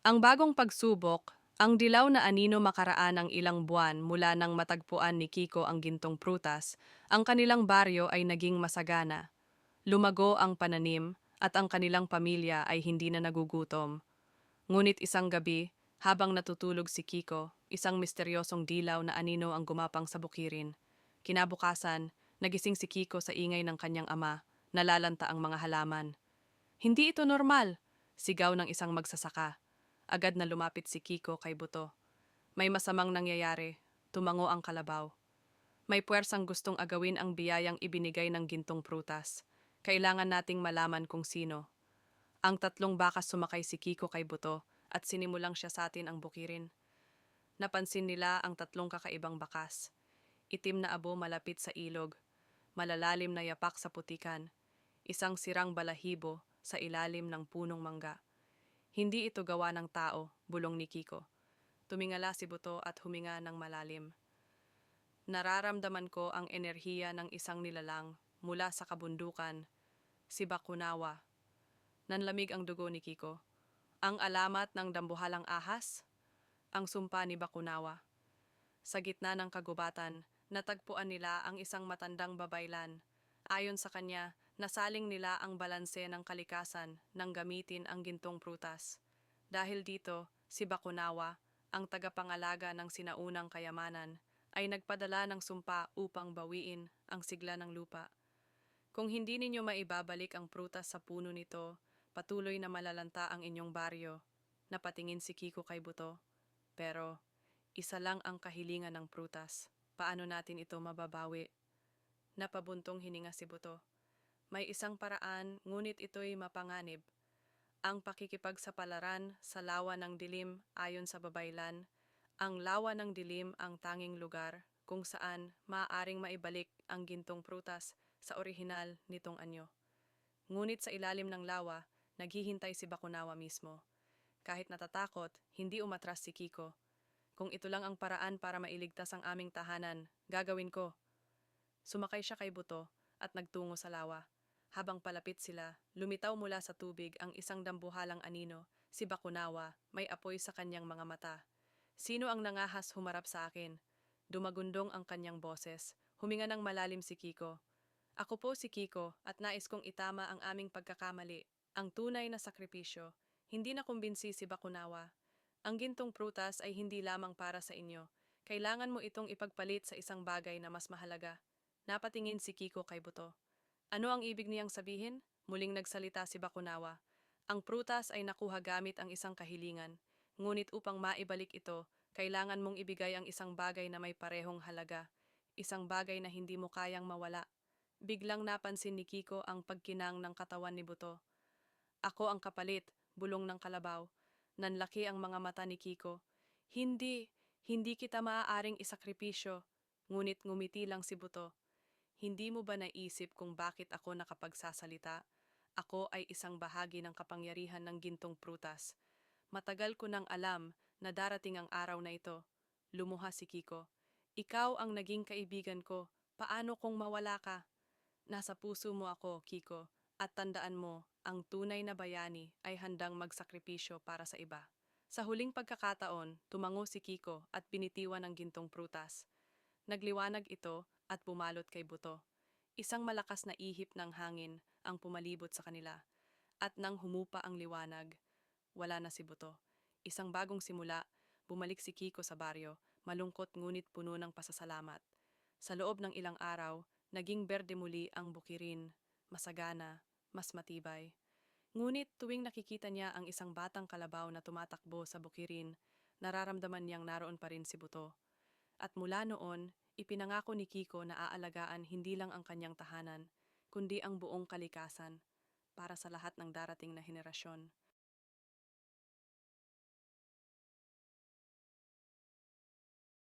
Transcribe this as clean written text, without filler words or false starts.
Ang bagong pagsubok, ang dilaw na anino makaraan ng ilang buwan mula nang matagpuan ni Kiko ang gintong prutas, ang kanilang baryo ay naging masagana. Lumago ang pananim at ang kanilang pamilya ay hindi na nagugutom. Ngunit isang gabi, habang natutulog si Kiko, isang misteryosong dilaw na anino ang gumapang sa bukirin. Kinabukasan, nagising si Kiko sa ingay ng kanyang ama, nalalanta ang mga halaman. Hindi ito normal, sigaw ng isang magsasaka. Agad na lumapit si Kiko kay Buto. May masamang nangyayari, tumango ang kalabaw. May puwersang gustong agawin ang biyayang ibinigay ng gintong prutas. Kailangan nating malaman kung sino. Ang tatlong bakas sumakay si Kiko kay Buto at sinimulang siya sa atin ang bukirin. Napansin nila ang tatlong kakaibang bakas. Itim na abo malapit sa ilog, malalalim na yapak sa putikan, isang sirang balahibo sa ilalim ng punong mangga. Hindi ito gawa ng tao, bulong ni Kiko. Tumingala si Buto at huminga ng malalim. Nararamdaman ko ang enerhiya ng isang nilalang mula sa kabundukan, si Bakunawa. Nanlamig ang dugo ni Kiko. Ang alamat ng dambuhalang ahas? Ang sumpa ni Bakunawa. Sa gitna ng kagubatan, natagpuan nila ang isang matandang babaylan. Ayon sa kanya, nasaling nila ang balanse ng kalikasan nang gamitin ang gintong prutas. Dahil dito, si Bakunawa, ang tagapangalaga ng sinaunang kayamanan, ay nagpadala ng sumpa upang bawiin ang sigla ng lupa. Kung hindi ninyo maibabalik ang prutas sa puno nito, patuloy na malalanta ang inyong baryo. Napatingin si Kiko kay Buto. Pero, isa lang ang kahilingan ng prutas. Paano natin ito mababawi? Napabuntong hininga si Buto. May isang paraan, ngunit ito'y mapanganib. Ang pakikipagsapalaran sa lawa ng dilim ayon sa babaylan. Ang lawa ng dilim ang tanging lugar kung saan maaaring maibalik ang gintong prutas sa orihinal nitong anyo. Ngunit sa ilalim ng lawa, naghihintay si Bakunawa mismo. Kahit natatakot, hindi umatras si Kiko. Kung ito lang ang paraan para mailigtas ang aming tahanan, gagawin ko. Sumakay siya kay Buto at nagtungo sa lawa. Habang palapit sila, lumitaw mula sa tubig ang isang dambuhalang anino, si Bakunawa, may apoy sa kanyang mga mata. Sino ang nangahas humarap sa akin? Dumagundong ang kanyang boses. Huminga ng malalim si Kiko. Ako po si Kiko at nais kong itama ang aming pagkakamali. Ang tunay na sakripisyo. Hindi na kumbinsi si Bakunawa. Ang gintong prutas ay hindi lamang para sa inyo. Kailangan mo itong ipagpalit sa isang bagay na mas mahalaga. Napatingin si Kiko kay Buto. Ano ang ibig niyang sabihin? Muling nagsalita si Bakunawa. Ang prutas ay nakuha gamit ang isang kahilingan. Ngunit upang maibalik ito, kailangan mong ibigay ang isang bagay na may parehong halaga. Isang bagay na hindi mo kayang mawala. Biglang napansin ni Kiko ang pagkinang ng katawan ni Buto. Ako ang kapalit, bulong ng kalabaw. Nanlaki ang mga mata ni Kiko. Hindi, hindi kita maaaring isakripisyo. Ngunit ngumiti lang si Buto. Hindi mo ba naisip kung bakit ako nakapagsasalita? Ako ay isang bahagi ng kapangyarihan ng gintong prutas. Matagal ko nang alam na darating ang araw na ito. Lumuha si Kiko. Ikaw ang naging kaibigan ko. Paano kung mawala ka? Nasa puso mo ako, Kiko, at tandaan mo, ang tunay na bayani ay handang magsakripisyo para sa iba. Sa huling pagkakataon, tumango si Kiko at binitiwan ang gintong prutas. Nagliwanag ito at pumalot kay Buto. Isang malakas na ihip ng hangin ang pumalibot sa kanila. At nang humupa ang liwanag, wala na si Buto. Isang bagong simula, bumalik si Kiko sa baryo, malungkot ngunit puno ng pasasalamat. Sa loob ng ilang araw, naging berde muli ang bukirin, masagana, mas matibay. Ngunit tuwing nakikita niya ang isang batang kalabaw na tumatakbo sa bukirin, nararamdaman niyang naroon pa rin si Buto. At mula noon, ipinangako ni Kiko na aalagaan hindi lang ang kanyang tahanan, kundi ang buong kalikasan para sa lahat ng darating na henerasyon.